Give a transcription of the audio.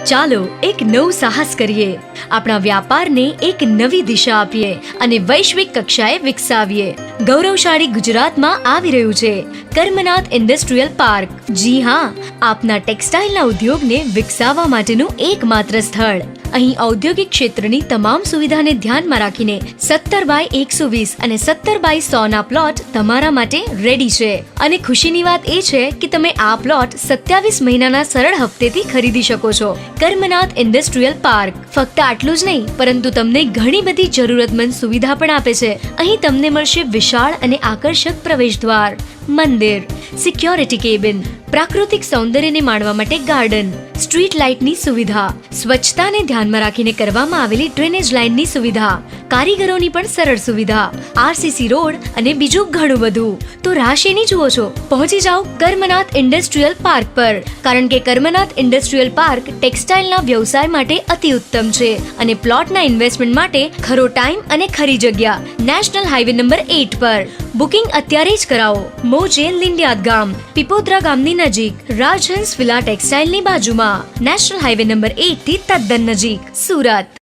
ચાલો એક નવું સાહસ કરીએ, આપણા વ્યાપારને એક નવી દિશા આપીએ અને વૈશ્વિક કક્ષાએ વિકસાવીએ. ગૌરવશાળી ગુજરાતમાં આવી રહ્યું છે કર્મનાથ ઇન્ડસ્ટ્રીયલ પાર્ક. જી હા, આપના ટેક્સટાઇલના ઉદ્યોગને વિકસાવવા માટેનું એકમાત્ર સ્થળ. અહીં ઔદ્યોગિક ક્ષેત્રની તમામ સુવિધાને ધ્યાનમાં રાખીને 17x120 અને 17x100 ના પ્લોટ તમારા માટે રેડી છે. અને ખુશીની વાત એ છે કે તમે આ પ્લોટ 27 મહિનાના સરળ હપ્તેથી ખરીદી શકો છો. કર્મનાથ ઇન્ડસ્ટ્રીયલ પાર્ક ફક્ત આટલું જ નહીં, પરંતુ તમને ઘણી બધી જરૂરતમંદ સુવિધા પણ આપે છે. અહીં તમને મળશે વિશાળ અને આકર્ષક પ્રવેશદ્વાર, મંદિર, સિક્યોરિટી કેબિન, પ્રાકૃતિક સૌંદર્યને માણવા માટે ગાર્ડન, સ્ટ્રીટ લાઇટની સુવિધા, સ્વચ્છતાને ધ્યાનમાં રાખીને કરવામાં આવેલી ડ્રેનેજ લાઇનની સુવિધા, કારીગરોની પણ સરળ સુવિધા, આરસીસી રોડ અને બીજું ઘણું બધું. તો રાહ શેની જુઓ છો? પહોંચી જાઓ કર્મનાથ ઇન્ડસ્ટ્રીયલ પાર્ક પર, કારણ કે કર્મનાથ ઇન્ડસ્ટ્રીયલ પાર્ક ટેક્સટાઇલના વ્યવસાય માટે અતિ ઉત્તમ છે અને પ્લોટના ઇન્વેસ્ટમેન્ટ માટે ખરો ટાઈમ અને ખરી જગ્યા. નેશનલ હાઈવે નંબર 8 પર. બુકિંગ અત્યારે જ કરાવો. મોજેલ લિંડિયાદ ગામ, પીપોદ્રા ગામની નજીક, રાજહંસ વિલા ટેક્સટાઇલની બાજુમાં, નેશનલ હાઈવે નંબર 8 થી તદ્દન નજીક, સુરત.